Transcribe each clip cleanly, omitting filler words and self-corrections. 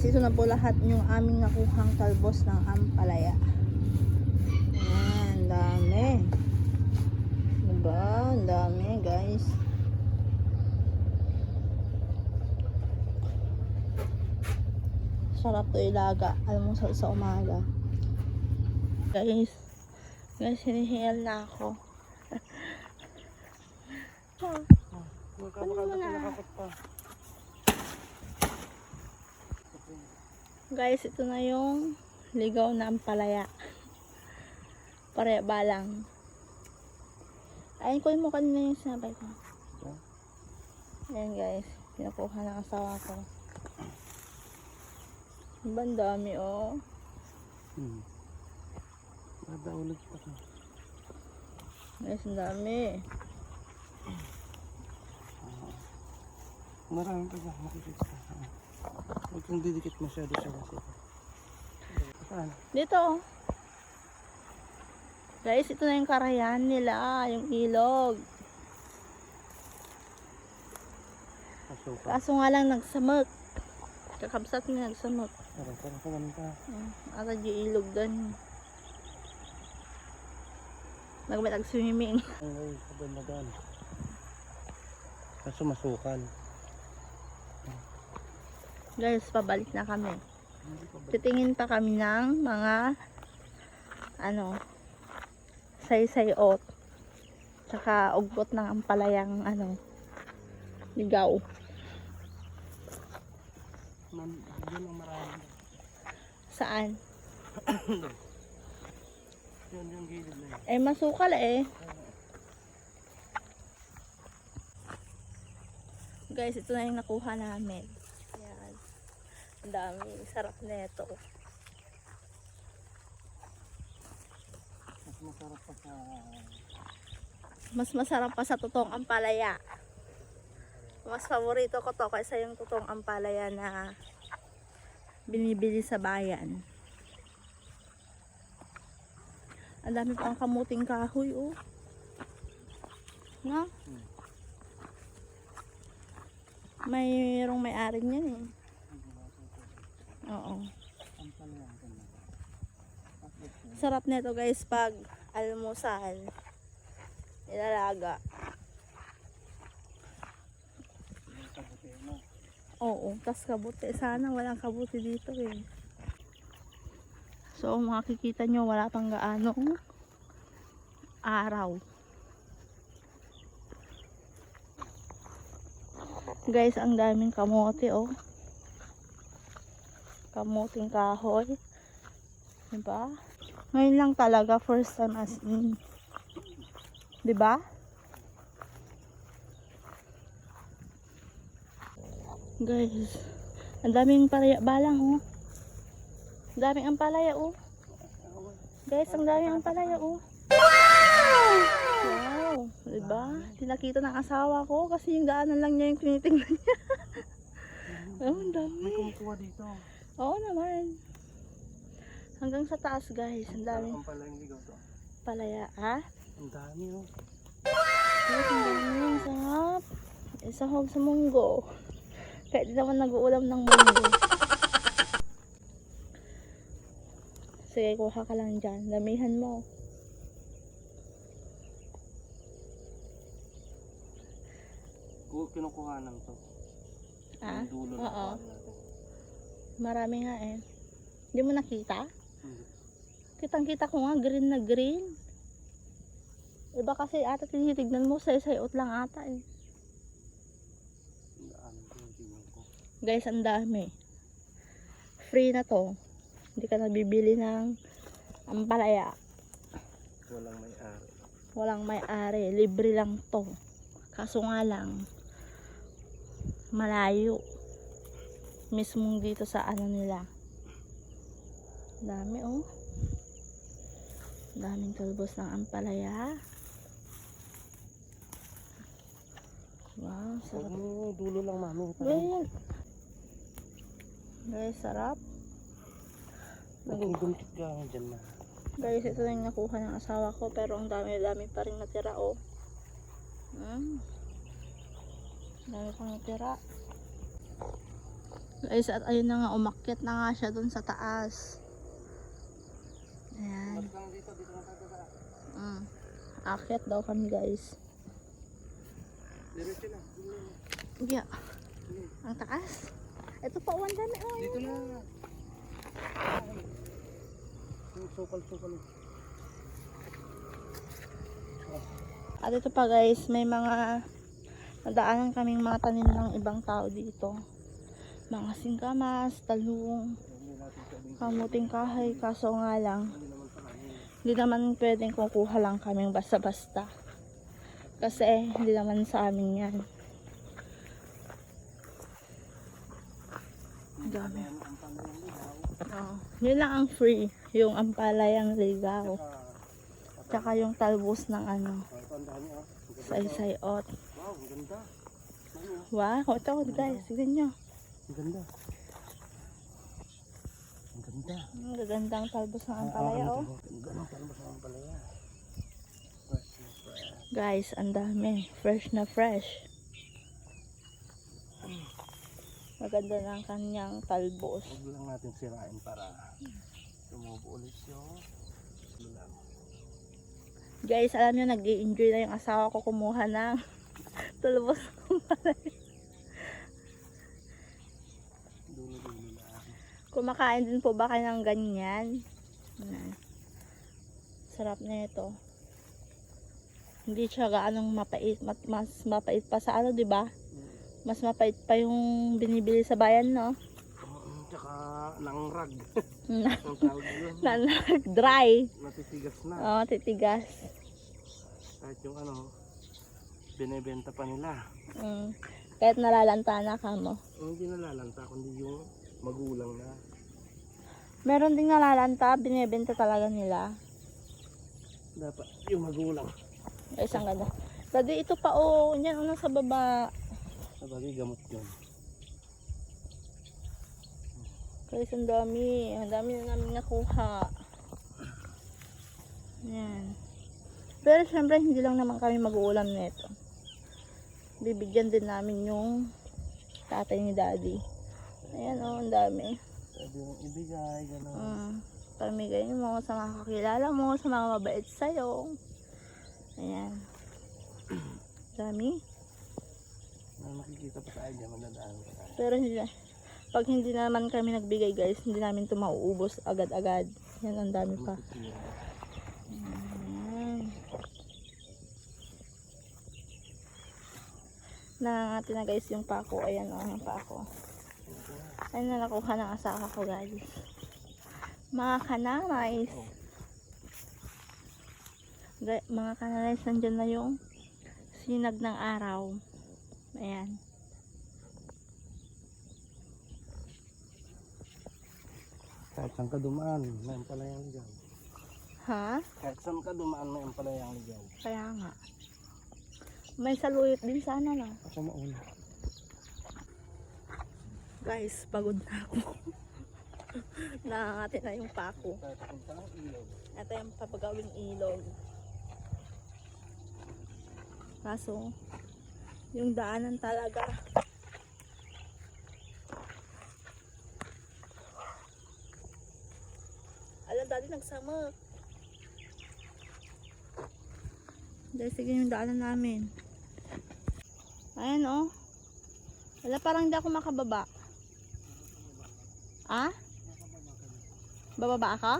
Guys, ito na po lahat yung aming nakuhang talbos ng ampalaya. Ayan, dami. Diba? Ang dami, guys. Sarap to ilaga. Almusal sa umaga. Guys, hinihingal na ako. Ano na? Guys, ito na yung ligaw na ampalaya. Pare balang. Ayun ko mo kanina yung sinabay ko. Ayan guys, pinakuha ng asawa ko. Ang dami oh. Madaulog pa ka. Guys, ang dami. Marami pa ba? Makikita ka. Huwag kang didikit masyado siya kasi. Saan? Dito oh. Guys, ito na yung karayan nila, yung ilog. Kaso nga lang nagsamot. Kakabsat nga nagsamot. Tara ka. Ata yung ilog doon. Nag-swimming. Ay, kaban. Kaso masukan. Guys, pabalik na kami. Titingin pa kami ng mga saysayot. Tsaka ugbot ng ampalayang ligaw. Yun ang marami. Saan? Yung gilid na yun. Eh, masukal eh. Guys, ito na yung nakuha namin. Ayan. Ang dami. Sarap neto. Mas masarap pa sa totoong ampalaya. Mas paborito ko to kaysa yung totoong ampalaya na binibili sa bayan. Ang dami pa ang kamuting kahoy oh. No? Mayroong may-ari niyan eh. Oo. Sarap nito guys pag almusal. Ilalaga. Oo, tas kabuti. Sana walang kabuti dito eh. So makikita nyo wala pang gaanong araw. Guys, ang daming kamote oh. Kamuting kahoy. Diba? Ngayon lang talaga first time as in. Diba? Guys, ang daming palaya balang oh. Ang daming ampalaya oh. Guys, ang daming ampalaya oh. Wow! Diba? Tinakita ng asawa ko kasi yung daanan lang niya yung tinitingnan niya. Oh, ang dami. May kumukuha dito. Oo naman. Hanggang sa taas guys, ang dami. Ang pala yung ligaw to. Palaya, ha? Ang dami oh. Guys, ang dami. Ang sarap. Isahog sa munggo. Kahit di naman nag-uulam ng munggo. Sige, kuha ka lang dyan. Damihan mo. Kinukuhanan to. Ah? Yung dulo Oo. na natin. Marami nga eh. Hindi mo nakita? Hindi. Kitang-kita ko nga, green na green. Iba kasi ata tinitignan mo, say-sayot lang ata eh. Guys, ang dami. Free na to. Hindi ka nabibili ng ampalaya. Walang may-ari. Walang may-ari. Libre lang to. Kaso nga lang, malayo. Mismong dito sa nila. Dami oh. Daming talbos ng ampalaya. Wow, sarap. Dulo lang mami. Ganyan. Guys, sarap. Nagugumtit ka dyan na. Guys, ito na yung nakuha ng asawa ko. Pero ang dami-dami pa rin natira oh. Dami pang natira. Guys, at ayun na nga, umakyat na nga siya dun sa taas. Ayan. Balik lang dito na tayo sa. Akyat daw kami guys. Diretso lang. Yeah. Ang taas. Ito pa, ang dami. Oh, Dito na. Yung sukal-sukal. At ito pa guys, may mga nadaanan kaming mga tanim ng ibang tao dito. Mga singkamas, talong, kamuting kahoy, kaso nga lang, hindi naman pwedeng kukuha lang kaming basta-basta. Kasi hindi naman sa amin yan. Ang dami. Yun lang ang free, yung ampalayang ligaw. Tsaka yung talbos ng ano, saysayot. Wow, ang ganda. Wow, ito guys, tignan nyo. Ang ganda. Ang ganda. Ang gagandang talbos ng ampalaya, oh. Ang ganda ng talbos ng ampalaya. Guys, ang dami. Fresh na fresh. Maganda ng kanyang talbos. Huwag lang natin sirain para tumubo ulit yung lulang. Guys, alam nyo, nag-i-enjoy na yung asawa ko kumuha ng talbos ng ampalaya. Dulo-dulo lang. Kumakain din po ba kayo ng ganyan? Yan. Sarap na ito. Hindi siya gaanong mapait, mas mapait pa sa ano, 'di ba? Mas mapait pa yung binibili sa bayan, no? Tsaka nangrag. Ang tawag yun. Dry. Natitigas na. Oo, titigas. Kahit yung ano, binibenta pa nila. Kahit nalalanta na ka mo. Hindi nalalanta, kundi yung magulang na. Meron ding nalalanta, binibenta talaga nila. Dapat yung magulang. Ay, isang ganda. Dati ito pa, oh, yan, una sa baba. Sabagay, gamot yun. Guys, ang dami. Ang dami na namin nakuha. Yan. Pero syempre, hindi lang naman kami mag-uulam nito. Bibigyan din namin yung tatay ni daddy. Ayan, oh, ang dami. Pwede yung ibigay, gano'n. Pamigay mo sa mga kakilala mo, sa mga mabait sa'yo. Ayan. Dami. Makikita pa tayo dyan, madadaan pa tayo. Pero hindi, pag hindi naman kami nagbigay guys, hindi namin ito mauubos agad-agad. Yan, ang dami pa. Ayan. Nangangati na guys yung pako. Ayan, oh, yung pako. Ayan na nakuha ng asawa ko guys. Mga kananays. Mga kananays, nandyan na yung sinag ng araw. Ayan. Kahit saan ka dumaan, may ampalayang ligaw. Ha? Kahit saan ka dumaan, may ampalayang ligaw. Kaya nga. May saluyot din sana na. Ako mauna. Guys, pagod na ako. Nakangati na yung pako. Papunta ng ilog. Ito yung papagawing ilog. Kaso, yung daanan talaga. Alam, dati nagsamok. Dahil sige yung daanan namin. Ayan, oh. Wala, parang hindi ako makababa. Ah? Bababa ka?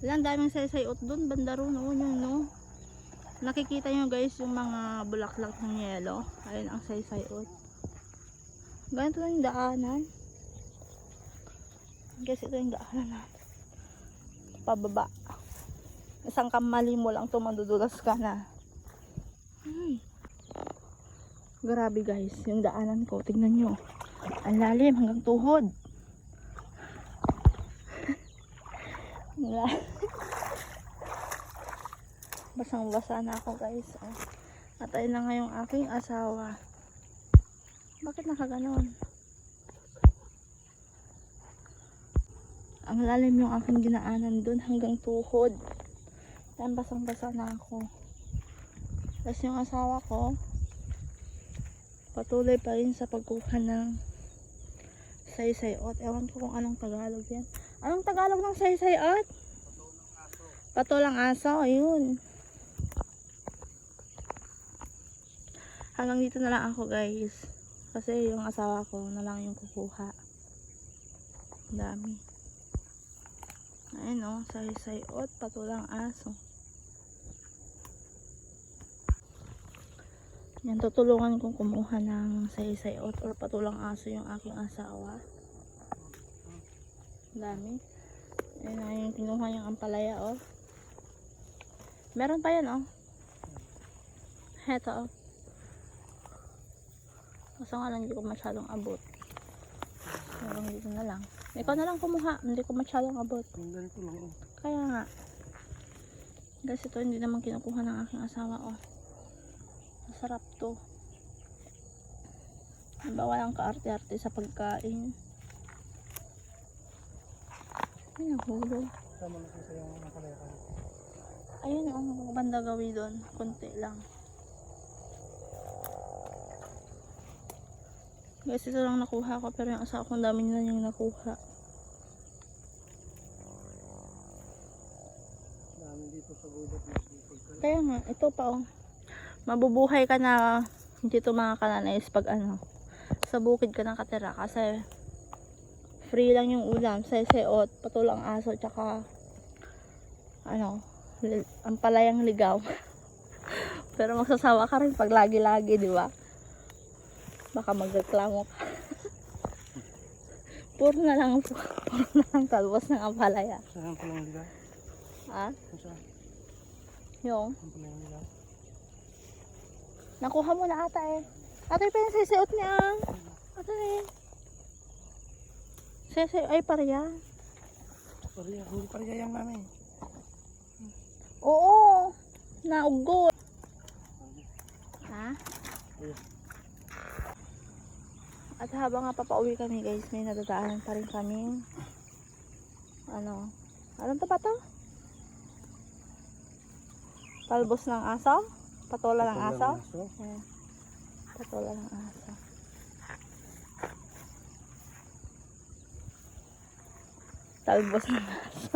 Wala, ang daming saysayot doon. Banda ron, oh, yun, no? Nakikita nyo guys yung mga bulaklak ng yelo. Ayun ang saysayot. Ganito lang yung daanan. Guys, ito yung daanan na. Pababa. Isang kamali mo lang tumadudulas ka na. Grabe guys, yung daanan ko. Tingnan nyo. Ang lalim hanggang tuhod. Basang-basa na ako guys. At ayun na nga yung aking asawa. Bakit nakaganon? Ang lalim yung aking dinaanan dun hanggang tuhod. Yan, basang-basa na ako. Tapos yung asawa ko, patuloy pa rin sa pagkuha ng Saysayot. Ewan ko kung anong Tagalog yan. Anong Tagalog ng saysayot? Patulang aso. Ayun. Hanggang dito na lang ako guys. Kasi yung asawa ko na lang yung kukuha. Ang dami. Ayun o. Saysayot. Patulang aso. Yan, tutulungan kong kumuha ng saysayot or patulang aso yung aking asawa. Dami. Ayun na yung kinuha yung ampalaya, oh. Meron pa yan, oh. Heto, oh. Kaso nga lang, hindi ko masyadong abot. Meron dito na lang. Ikaw na lang kumuha. Hindi ko masyadong abot. Ganito lang, oh. Kaya nga. Guys, ito hindi naman kinukuha ng aking asawa, oh. Masarap to. Diba walang kaarte-arte sa pagkain. Ay, nahulog. Tama na siya yung nakalaya ka. Ayun, ang banda gawi doon. Kunti lang. Guys, ito lang nakuha ko. Pero yung asawa kong dami na yung nakuha. Dami dito sa gubat. Kaya nga, ito pa oh. Mabubuhay ka na dito mga kananays pag ano. Sa bukid ka nakatira. Kasi free lang yung ulam. Saysayot, patulang aso, tsaka ano, ampalayang ligaw. Pero magsasawa ka rin pag lagi-lagi, di ba? Baka magreklamo ka. Puro na lang talbos ng ampalaya. Saan pa lang nila? Ha? Saan? Yung Saan pa lang nila? nakuha mo na ata eh. Ate pa yung saysayot niya. Ate eh. Saysayot ay pareha. Pareha, hindi pareha yan namin. Oo. Naugot. Ha? At habang nga papauwi kami guys, may nadadaanan pa rin kami. Ano? Anong to ba to? Talbos ng aso? Patola ng aso? Ayan. Patola ng aso. Talbos ng aso.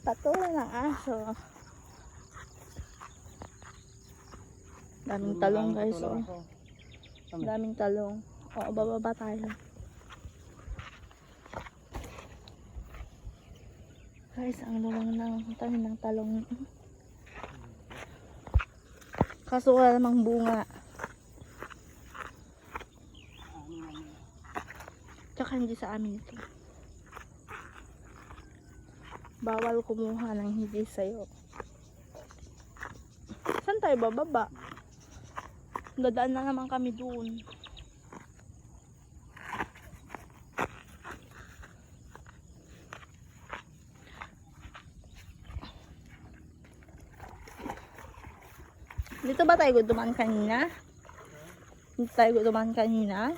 Patola ng aso. Daming talong guys, oh. Daming talong. Oo, bababa tayo. Guys, ang luwang ng tanim ng talong. Kaso wala namang bunga. Tsaka hindi sa amin ito. Bawal kumuha ng hindi sa'yo. Saan tayo bababa? Dadaan na naman kami doon. Dito ba tayo dumaan kanina? Dito tayo dumaan kanina?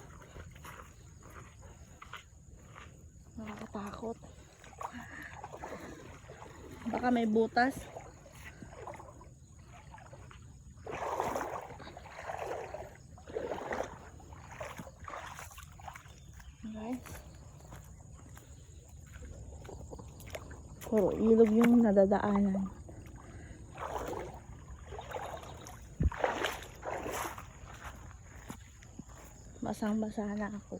Nakakatakot. Baka may butas. Guys. Puro ilog yung nadadaanan. Basang-basa na ako.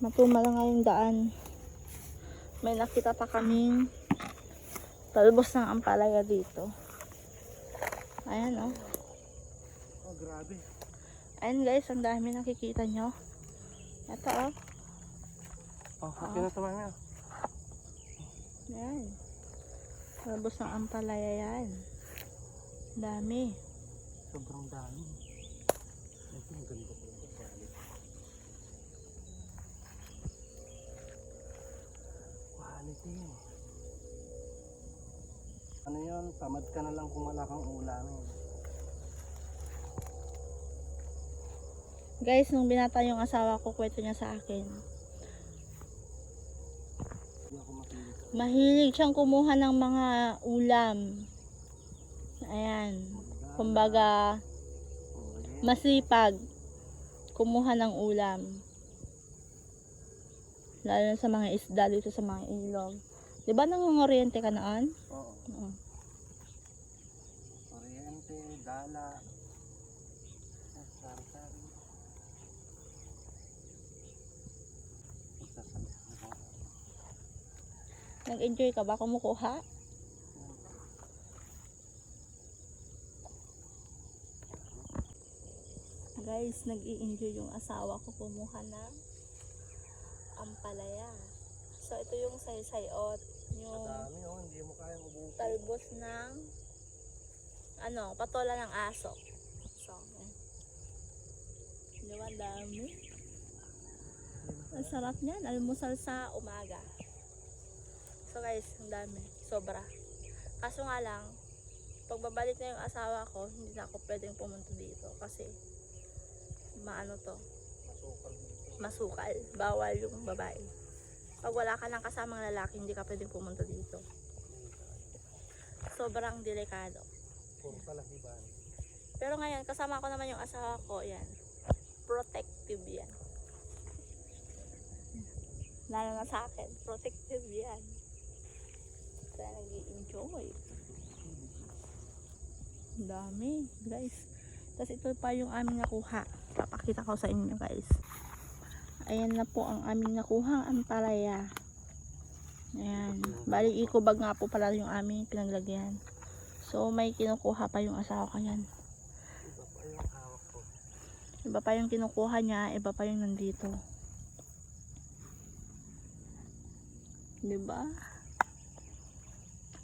Matuma lang nga yung daan. May nakita pa kaming talbos ng ampalaya dito. Ayan oh. Oh, grabe. Ayan guys, ang dami nakikita nyo. Ito oh. Oh, okay na sa mga. Ayan. Talbos ng ampalaya yan. Dami. Sobrang dami. Ito ang ganda po. Quality. Ano yun? Tamad ka na lang kung wala kang ulam. Guys, nung binata yung asawa ko, kwento niya sa akin. Hindi ako makinig. Mahilig siyang kumuha ng mga ulam. Ayan. Kumbaga, masipag kumuha ng ulam. Lalo na sa mga isda dito sa mga ilog. Diba nangungoriente ka noon? Oo. Oo. Oriente, dala. Sari-sari. Nag-enjoy ka ba kumukuha? Guys, nag-i-enjoy yung asawa ko kumuha ng ampalaya. So, ito yung saysayot. Yung Madami oh, hindi mo kayang ubusin. talbos ng patola ng aso. So, yan. Di ba, dami? Ang sarap niyan. Almusal sa umaga. So guys, ang dami. Sobra. Kaso nga lang, pagbabalik na yung asawa ko, hindi na ako pwedeng pumunta dito. Kasi, maano to? Masukal dito. Masukal. Bawal yung babae. Pag wala ka ng kasamang lalaki, hindi ka pwedeng pumunta dito. Sobrang delikado. Puro palahiban. Pero ngayon, kasama ko naman yung asawa ko, yan. Protective yan. Lalo na sa akin, protective yan. Kaya nag-i-enjoy. Ang dami, guys. Tapos ito pa yung aming nakuha. Papakita ko sa inyo, guys. Ayan na po ang aming nakuha, ang ampalaya. Ayan. Bali, ikubag nga po pala yung aming pinaglagyan. So, may kinukuha pa yung asawa ko yan. Iba pa yung hawak ko. Iba pa yung kinukuha niya, iba pa yung nandito. Diba?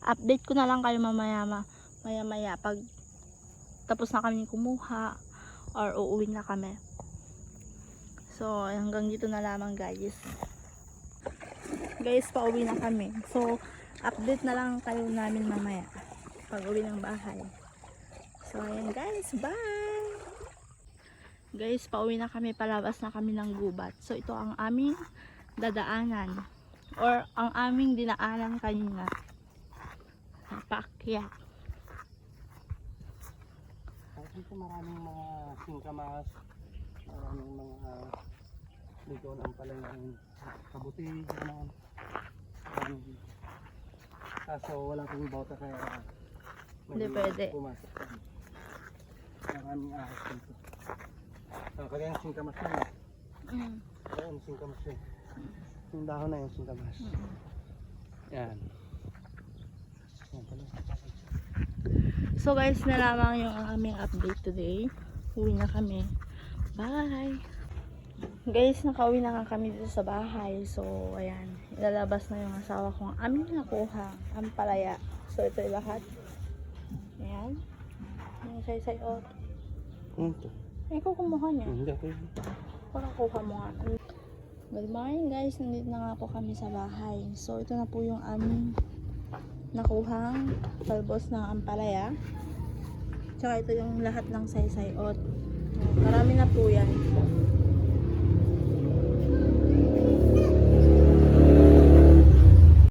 Update ko na lang kayo maya-maya pag tapos na kami kumuha or uuwi na kami. So, hanggang dito na lamang, guys. Guys, pauwi na kami. So, update na lang kayo namin mamaya pag uwi ng bahay. So, ayan guys, bye! Guys, pauwi na kami, palabas na kami ng gubat. So, ito ang aming dadaanan or ang aming dinaanan kanina. Paakyat. Dito maraming mga singkamas, maraming mga ligaw ng ampalaya, kabuti, gano'n. Maraming dito. Kaso wala pong bota kaya Hindi pwede. pumasok pa. Maraming ahas dito. Kaya yung singkamas na yun. Kaya yung singkamas yun. Yung dahon na yung singkamas. Yan. Yan pala. So guys, na lamang yung aming update today. Uwi na kami. Bye! Guys, nakauwi na kami dito sa bahay. So, ayan. Ilalabas na yung asawa kong aming nakuha. Ang palaya. So, ito yung lahat. Ayan. Yung saysayot. Ito. Ikaw kumuha niya. Hindi ako yun. Para kuha mo nga. Good morning guys. Nandito na nga po kami sa bahay. So, ito na po yung aming nakuhang talbos ng ampalaya. Tsaka ito yung lahat ng saysayot. Marami na po yan.